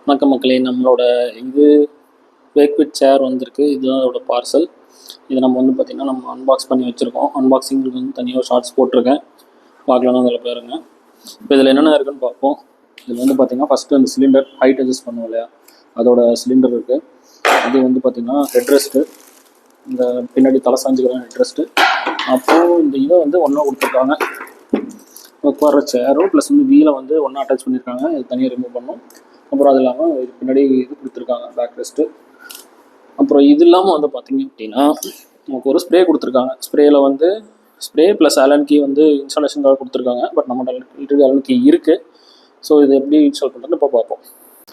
வணக்கம் மக்களே, நம்மளோட இது வேக்விட் சேர் வந்திருக்கு. இதுதான் அதோட பார்சல். இதை நம்ம வந்து பார்த்திங்கன்னா நம்ம அன்பாக்ஸ் பண்ணி வச்சுருக்கோம். அன்பாக்சிங்கிறது வந்து தனியாக ஷார்ட்ஸ் போட்டிருக்கேன், பார்க்கலாம்னு அதில் பாருங்க. இப்போ இதில் என்னென்ன இருக்குன்னு பார்ப்போம். இதில் வந்து பார்த்திங்கன்னா ஃபஸ்ட்டு அந்த சிலிண்டர் ஹைட் அட்ஜஸ்ட் பண்ணுவோம் இல்லையா, அதோட சிலிண்டர் இருக்குது. இது வந்து பார்த்திங்கன்னா ஹெட் ரெஸ்ட்டு, இந்த பின்னாடி தலை சாஞ்சுக்கிற ஹெட் ரெஸ்ட்டு. அப்போது இந்த இதை வந்து ஒன்றா கொடுத்துருக்காங்க, உட்கார சேரும் ப்ளஸ் வந்து வீலை வந்து ஒன்றா அட்டாச் பண்ணியிருக்காங்க. இது தனியாக ரிமூவ் பண்ணோம். அப்புறம் அது இல்லாமல் இது பின்னாடி இது கொடுத்துருக்காங்க, பேக் ரெஸ்ட்டு. அப்புறம் இது இல்லாமல் வந்து பார்த்திங்க அப்படின்னா நமக்கு ஒரு ஸ்ப்ரே கொடுத்துருக்காங்க. ஸ்ப்ரேயில் வந்து ஸ்ப்ரே ப்ளஸ் அலன் கீ வந்து இன்ஸ்டாலேஷனுக்காக கொடுத்துருக்காங்க. பட் நம்மகிட்ட அலன் கீ இருக்குது. ஸோ இது எப்படி இன்ஸ்டால் பண்ணுறதுன்னு இப்போ பார்ப்போம்.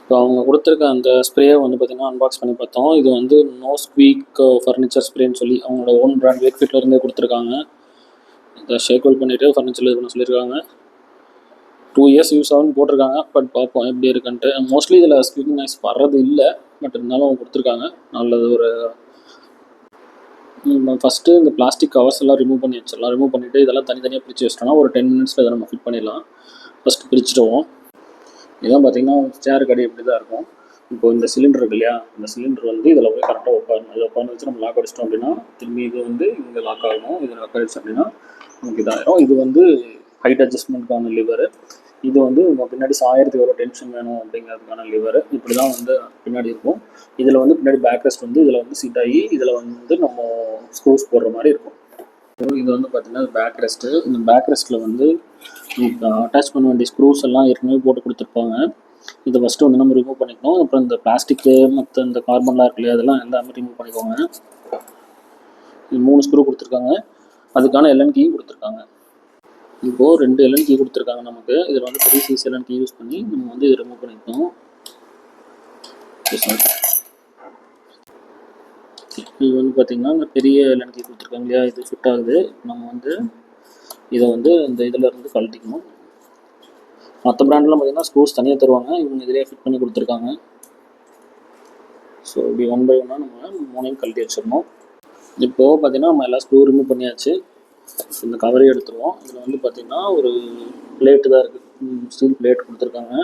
இப்போ அவங்க கொடுத்துருக்க அந்த ஸ்ப்ரேயை வந்து பார்த்திங்கன்னா அன்பாக்ஸ் பண்ணி பார்த்தோம். இது வந்து நோ ஸ்குவீக் ஃபர்னிச்சர் ஸ்ப்ரேன்னு சொல்லி அவங்களோட ஓன் பிராண்ட் வேக்ஃபிட்லேருந்தே கொடுத்துருக்காங்க. இதை ஷேக் ஹோல் பண்ணிவிட்டு ஃபர்னிச்சரில் இது பண்ண சொல்லியிருக்காங்க. 2 years யூஸ் ஆகும்னு போட்டிருக்காங்க. பட் பார்ப்போம் எப்படி இருக்குன்ட்டு. மோஸ்ட்லி இதில் ஸ்குவீக்கிங் நாய்ஸ் வர்றது இல்லை, பட் இருந்தாலும் அவங்க கொடுத்துருக்காங்க. நல்லது. ஒரு ஃபஸ்ட்டு இந்த பிளாஸ்டிக் கவர்ஸ் எல்லாம் ரிமூவ் பண்ணி வச்சிடலாம். ரிமூவ் பண்ணிவிட்டு இதெல்லாம் தனித்தனியாக பிரித்து வச்சிட்டோம்னா ஒரு 10 minutes இதை நம்ம ஃபிட் பண்ணிடலாம். ஃபஸ்ட்டு பிரிச்சுடுவோம். இதான் பார்த்திங்கன்னா சேர் கடி இப்படி தான் இருக்கும். இப்போ இந்த சிலிண்டர் இருக்கு இல்லையா, இந்த சிலிண்டர் வந்து இதில் போய் கரெக்டாக உட்காரணும். இதை உட்காந்து வச்சு நம்ம லாக் அடிச்சிட்டோம் அப்படின்னா திரும்பி இது வந்து இங்கே லாக் ஆகணும். இது லாக் ஆகிடுச்சு அப்படின்னா நமக்கு இதாகிடும். இது வந்து ஹைட் அட்ஜஸ்ட்மெண்ட்டுக்கான லிவரு. இது வந்து நம்ம பின்னாடி சாயறதுக்கு எவ்வளோ டென்ஷன் வேணும் அப்படிங்கிறதுக்கான லிவரு. இப்படி தான் வந்து பின்னாடி இருக்கும். இதில் வந்து பின்னாடி பேக் ரெஸ்ட் வந்து இதில் வந்து சீட் ஆகி இதில் வந்து நம்ம ஸ்க்ரூஸ் போடுற மாதிரி இருக்கும். இது வந்து பார்த்திங்கன்னா பேக் ரெஸ்ட்டு. இந்த பேக் ரெஸ்ட்டில் வந்து அட்டாச் பண்ண வேண்டிய ஸ்க்ரூஸ் எல்லாம் ஏற்கனவே போட்டு கொடுத்துருப்பாங்க. இதை ஃபஸ்ட்டு வந்து நம்ம ரிமூவ் பண்ணிக்கணும். அப்புறம் இந்த பிளாஸ்டிக்கு மற்ற இந்த கார்பன்லாம் இருக்கு இல்லையா, அதெல்லாம் எல்லாமே ரிமூவ் பண்ணிக்கோங்க. இது 3 ஸ்க்ரூ கொடுத்துருக்காங்க. அதுக்கான எல்என் கீயும் கொடுத்துருக்காங்க. இப்போது 2 எல்என் கீ கொடுத்துருக்காங்க நமக்கு. இதில் வந்து பெரிய சைஸ் எல்என் கீ யூஸ் பண்ணி நம்ம வந்து இதை ரிமூவ் பண்ணிக்கணும். இது வந்து பார்த்திங்கன்னா இந்த பெரிய எல்என் கீ கொடுத்துருக்காங்க இல்லையா, இது ஃபிட் ஆகுது. நம்ம வந்து இதை வந்து இந்த இதில் இருந்து கழட்டிக்கணும். மற்ற பிராண்டெலாம் பார்த்திங்கன்னா ஸ்க்ரூஸ் தனியாக தருவாங்க, இவங்க இதிலே ஃபிட் பண்ணி கொடுத்துருக்காங்க. ஸோ இப்படி 1 by 1 நம்ம 3 கழட்டி வச்சிடணும். இப்போது பார்த்திங்கன்னா நம்ம எல்லா ஸ்க்ரூ ரிமூவ் பண்ணியாச்சு. இந்த கவரே எடுத்துருவோம். இதில் வந்து பார்த்திங்கன்னா ஒரு பிளேட்டு தான் இருக்குது, ஸ்டீல் பிளேட் கொடுத்துருக்காங்க.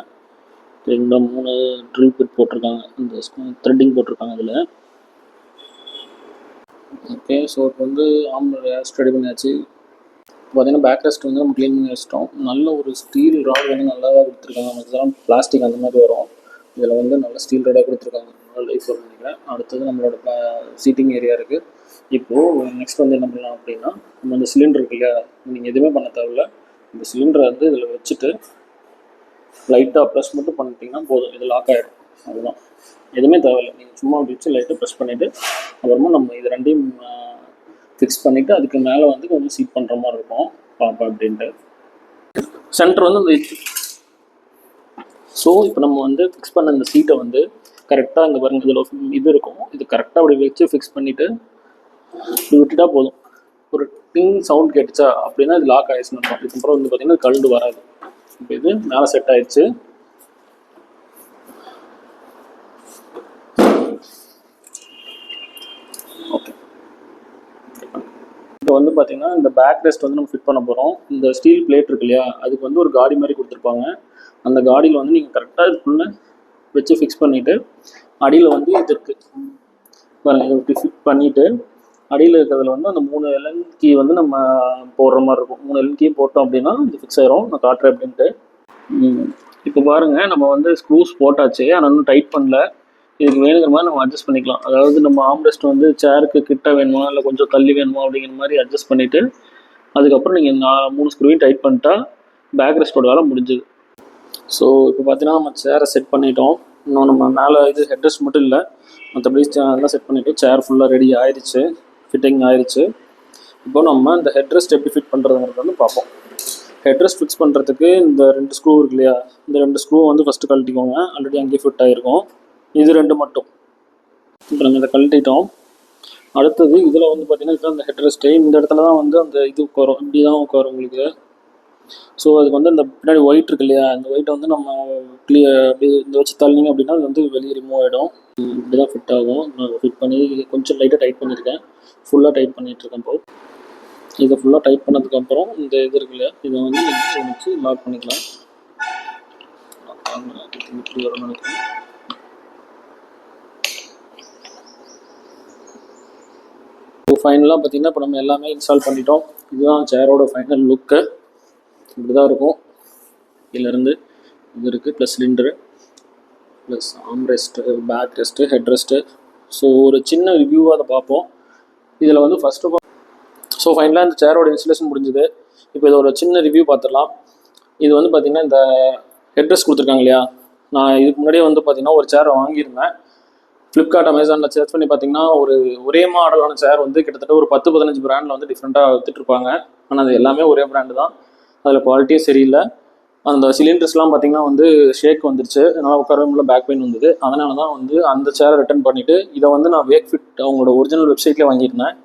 இந்த 3 ட்ரில் பிட் போட்டிருக்காங்க, இந்த த்ரெட்டிங் போட்டிருக்காங்க இதில். ஓகே, ஸோ இப்போ வந்து ரெஸ்ட் ரெடி பண்ணியாச்சு. பார்த்திங்கன்னா பேக் ரெஸ்ட் வந்து நம்ம க்ளீன் பண்ணி வச்சிட்டோம். நல்ல ஒரு ஸ்டீல் ராட் வந்து நல்லா தான் கொடுத்துருக்காங்க. நமக்கு தான் பிளாஸ்டிக் அந்த மாதிரி வரும். இதில் வந்து நல்ல ஸ்டீல் ராடாக கொடுத்துருக்காங்க. நல்ல லைஃப் வரும்னு நினைக்கிறேன். அடுத்தது நம்மளோட சீட்டிங் ஏரியா இருக்குது. இப்போது நெக்ஸ்ட் வந்து என்ன பண்ணலாம் அப்படின்னா, நம்ம இந்த சிலிண்டர் இருக்கு இல்லையா, நீங்கள் எதுவுமே பண்ண தேவையில்ல. இந்த சிலிண்டரை வந்து இதில் வச்சுட்டு லைட்டாக ப்ரெஸ் மட்டும் பண்ணிட்டீங்கன்னா போதும், இது லாக் ஆகிடும். அதுதான், எதுவுமே தேவையில்லை. நீங்கள் சும்மா அப்படி வச்சு லைட்டாக ப்ரெஸ் பண்ணிவிட்டு அப்புறமா நம்ம இது ரெண்டையும் ஃபிக்ஸ் பண்ணிவிட்டு அதுக்கு மேலே வந்து கொஞ்சம் சீட் பண்ணுற மாதிரி இருக்கும் பாப்பா அப்படின்ட்டு. சென்டர் வந்து இந்த ஸோ இப்போ நம்ம வந்து ஃபிக்ஸ் பண்ண இந்த சீட்டை வந்து கரெக்டாக இங்கே பாருங்கள், இதில் இது இருக்கும். இது கரெக்டாக அப்படி வச்சு ஃபிக்ஸ் பண்ணிவிட்டு இப்படி விட்டுட்டா போதும். ஒரு டிங் சவுண்ட் கேட்டுச்சா அப்படின்னா இது லாக் ஆகிடுச்சுன்னு இருக்கும். இதுக்கப்புறம் வந்து பார்த்திங்கன்னா கழுண்டு வராது. இப்போ இது மேலே செட் ஆகிடுச்சு. ஓகே, இப்போ வந்து பார்த்திங்கன்னா இந்த பேக் ரெஸ்ட் வந்து நம்ம ஃபிட் பண்ண போகிறோம். இந்த ஸ்டீல் பிளேட் இருக்கு இல்லையா, அதுக்கு வந்து ஒரு காடி மாதிரி கொடுத்துருப்பாங்க. அந்த காடியில் வந்து நீங்கள் கரெக்டாக இதுக்குள்ளே வச்சு ஃபிக்ஸ் பண்ணிவிட்டு அடியில் வந்து இது இருக்குது பாருங்கள், இப்படி ஃபிட் பண்ணிவிட்டு அடியில் இருக்கிறதுல வந்து அந்த 3 எல்என் கீ வந்து நம்ம போடுற மாதிரி இருக்கும். 3 எல்என் கீ போட்டோம் அப்படின்னா இது ஃபிக்ஸ் ஆயிரும். நான் காட்டுறேன் அப்படின்ட்டு. இப்போ பாருங்கள், நம்ம வந்து ஸ்க்ரூஸ் போட்டாச்சு, ஆனால் இன்னும் டைட் பண்ணல. இதுக்கு வேணுங்கிற மாதிரி நம்ம அட்ஜஸ்ட் பண்ணிக்கலாம். அதாவது நம்ம ஆம்ரெஸ்ட் வந்து சேருக்கு கிட்ட வேணுமா இல்லை கொஞ்சம் தள்ளி வேணுமா அப்படிங்கிற மாதிரி அட்ஜஸ்ட் பண்ணிவிட்டு அதுக்கப்புறம் நீங்கள் 3 ஸ்க்ரூவையும் டைட் பண்ணிட்டா பேக் ரெஸ்ட்டோட வேலை முடிஞ்சுது. ஸோ இப்போ பார்த்தீங்கன்னா நம்ம சேரை செட் பண்ணிட்டோம். இன்னும் நம்ம மேலே இது ஹெட் ரெஸ்ட் மட்டும் இல்லை, மற்றபடி எல்லாம் செட் பண்ணிவிட்டு சேர் ஃபுல்லாக ரெடி ஆயிடுச்சு, ஃபிட்டிங் ஆயிடுச்சு. இப்போ நம்ம இந்த ஹெட் ரெஸ்ட் எப்படி ஃபிட் பண்ணுறதுங்கிறது வந்து பார்ப்போம். ஹெட் ரெஸ்ட் ஃபிக்ஸ் பண்ணுறதுக்கு இந்த 2 ஸ்க்ரூ இருக்கு இல்லையா, இந்த 2 ஸ்க்ரூ வந்து ஃபஸ்ட்டு கழட்டிக்கோங்க. ஆல்ரெடி அங்கேயே ஃபிட் ஆகிருக்கும். இது 2 மட்டும் இப்போ நம்ம இதை கழட்டிட்டோம். அடுத்தது இதில் வந்து பார்த்திங்கன்னா இதுதான் இந்த ஹெட் ரெஸ்ட்டு. இந்த இடத்துல தான் வந்து அந்த இது உட்காரும், இப்படி தான் உட்காரும் உங்களுக்கு. ஸோ அதுக்கு வந்து இந்த பின்னாடி ஒயிட் இருக்கு இல்லையா, இந்த ஒயிட்டை வந்து நம்ம அப்படி இந்த வச்சு தள்ளிங்க அப்படின்னா அது வந்து வெளியே ரிமூவ் ஆகிடும். இப்படி தான் ஃபிட் ஆகும். நான் ஃபிட் பண்ணி கொஞ்சம் லைட்டாக டைட் பண்ணியிருக்கேன், ஃபுல்லாக டைட் பண்ணிகிட்ருக்கேன். இப்போ இதை ஃபுல்லாக டைட் பண்ணதுக்கப்புறம் இந்த இது இருக்கு இல்லையா, இதை வந்து நீங்கள் வச்சு லாக் பண்ணிக்கலாம். இப்படி வரும்னு நினைக்கிறேன். ஃபைனலாக பார்த்தீங்கன்னா இப்போ நம்ம எல்லாமே இன்ஸ்டால் பண்ணிட்டோம். இதுதான் சேரோட ஃபைனல் லுக்கு. இப்படி தான் இருக்கும். இதிலேருந்து இது இருக்குது, plus cylinder, plus arm rest, back rest, head rest. So ஒரு சின்ன ரிவ்யூவாக அதை பார்ப்போம். இதில் வந்து ஃபஸ்ட் ஆஃப் ஆல் ஸோ ஃபைனலாக இந்த சேரோட இன்ஸ்டலேஷன் முடிஞ்சுது. இப்போ இது ஒரு சின்ன ரிவ்யூ பார்த்துடலாம். இது வந்து பார்த்திங்கன்னா இந்த ஹெட் ரெஸ்ட் கொடுத்துருக்காங்க இல்லையா, நான் இதுக்கு முன்னாடியே வந்து பார்த்திங்கன்னா ஒரு சேர் வாங்கியிருந்தேன். ஃப்ளிப்கார்ட், அமேசானில் சர்ச் பண்ணி பார்த்தீங்கன்னா ஒரே மாடலான சேர் வந்து கிட்டத்தட்ட ஒரு 10-15 பிராண்டில் வந்து டிஃப்ரெண்ட்டாக விற்றுட்ருப்பாங்க. ஆனால் அது எல்லாமே ஒரே பிராண்டு தான். அதில் குவாலிட்டியே சரியில்லை. அந்த சிலிண்டர்ஸ்லாம் பார்த்திங்கன்னா வந்து ஷேக் வந்துருச்சு, அதனால் உட்காரவே முடியல, பேக் பெயின் வந்தது. அதனால தான் வந்து அந்த சேரை ரிட்டர்ன் பண்ணிவிட்டு இதை வந்து நான் வேக்ஃபிட் அவங்களோட ஒரிஜினல் வெப்சைட்லேயே வாங்கியிருந்தேன்.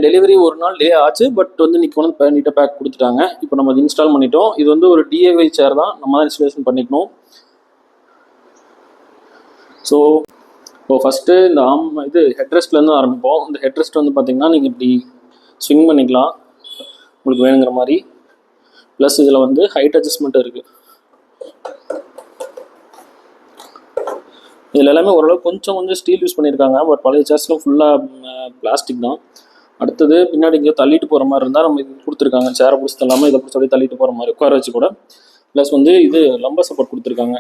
டெலிவரி ஒரு நாள் லே ஆச்சு, பட் வந்து இன்றைக்கி வந்து நீட்டாக பேக் கொடுத்துட்டாங்க. இப்போ நம்ம அது இன்ஸ்டால் பண்ணிட்டோம். இது வந்து ஒரு DIY சேர் தான், நம்ம தான் இன்ஸ்டாலேஷன் பண்ணிக்கணும். ஸோ இப்போ ஃபஸ்ட்டு இந்த இது ஹெட்ரெஸ்ட்லேருந்து ஆரம்பிப்போம். இந்த ஹெட்ரெஸ்ட் வந்து பார்த்திங்கன்னா நீங்கள் இப்படி ஸ்விங் பண்ணிக்கலாம் உங்களுக்கு வேணுங்கிற மாதிரி. ப்ளஸ் இதில் வந்து ஹைட் அட்ஜஸ்ட்மெண்ட் இருக்குது. இதில் எல்லாமே ஓரளவு கொஞ்சம் ஸ்டீல் யூஸ் பண்ணியிருக்காங்க, பட் பழைய சேர்ஸ்லாம் ஃபுல்லாக பிளாஸ்டிக் தான். அடுத்தது பின்னாடி இங்கே தள்ளிட்டு போகிற மாதிரி இருந்தால் நம்ம இது கொடுத்துருக்காங்க, சேரை பிடிச்சி தள்ளாமல் இதை பிடிச்சி அப்படியே தள்ளிட்டு போகிற மாதிரி உட்கார வச்சு கூட. ப்ளஸ் வந்து இது லம்பர் சப்போர்ட் கொடுத்துருக்காங்க.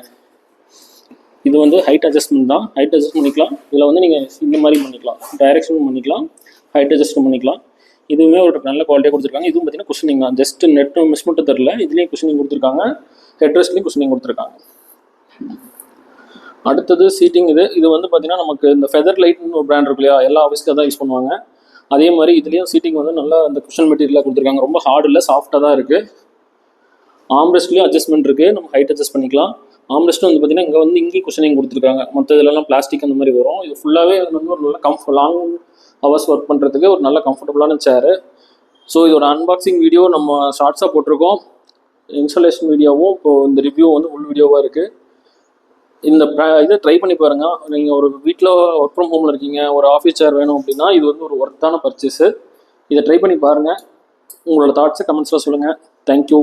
இது வந்து ஹைட் அட்ஜஸ்ட்மெண்ட் தான், ஹைட் அட்ஜஸ்ட் பண்ணிக்கலாம். இதில் வந்து நீங்கள் இந்த மாதிரி பண்ணிக்கலாம், டைரெக்ஷன் பண்ணிக்கலாம், ஹைட் அட்ஜஸ்ட் பண்ணிக்கலாம். இதுவுமே ஒரு நல்ல குவாலிட்டியாக கொடுத்துருக்காங்க. இதுவும் பார்த்தீங்கன்னா குஷனிங் தான், ஜஸ்ட் நெட்டு மிஸ் மட்டும் தெரில, இதுலேயும் குஷனிங் கொடுத்துருக்காங்க, ஹெட்ரெஸ்ட்லேயும் குஷனிங் கொடுத்துருக்காங்க. அடுத்தது சீட்டிங். இது வந்து பார்த்தீங்கன்னா நமக்கு இந்த ஃபெதர் லைட்னு ஒரு பிராண்ட் இருக்கு இல்லையா, எல்லா ஆஃபீஸ்க்காக தான் யூஸ் பண்ணுவாங்க. அதே மாதிரி இதுலேயும் சீட்டிங் வந்து நல்லா அந்த குஷன் மெட்டீரியலாக கொடுத்துருக்காங்க, ரொம்ப ஹார்டு இல்லை, சாஃப்டாக தான் இருக்குது. ஆம்ரெஸ்ட்லேயும் அட்ஜஸ்ட்மெண்ட் இருக்குது, நம்ம ஹைட் அட்ஜஸ்ட் பண்ணிக்கலாம். ஆம்ரெஸ்ட்டும் வந்து பார்த்திங்கன்னா இங்கேயும் குஷனிங் கொடுத்துருக்காங்க. மற்ற இதெல்லாம் பிளாஸ்டிக் அந்த மாதிரி வரும். இது ஃபுல்லாகவே வந்து ஒரு நல்ல லாங் ஹவர்ஸ் ஒர்க் பண்ணுறதுக்கு ஒரு நல்ல கம்ஃபர்டபுளான சேரு. ஸோ இதோட அன்பாக்சிங் வீடியோ நம்ம ஷார்ட்ஸாக போட்டிருக்கோம். இன்ஸ்டாலேஷன் வீடியோவும் இப்போது இந்த ரிவ்யூ வந்து ஃபுல் வீடியோவாக இருக்குது. இந்த இதை ட்ரை பண்ணி பாருங்கள். நீங்கள் ஒரு வீட்டில் ஒர்க் ஃப்ரம் ஹோமில் இருக்கீங்க, ஒரு ஆஃபீஸ் சேர் வேணும் அப்படின்னா இது வந்து ஒரு ஒர்த்தான பர்ச்சேஸு. இதை ட்ரை பண்ணி பாருங்கள். உங்களோட தாட்ஸை கமெண்ட்ஸில் சொல்லுங்கள். தேங்க்யூ.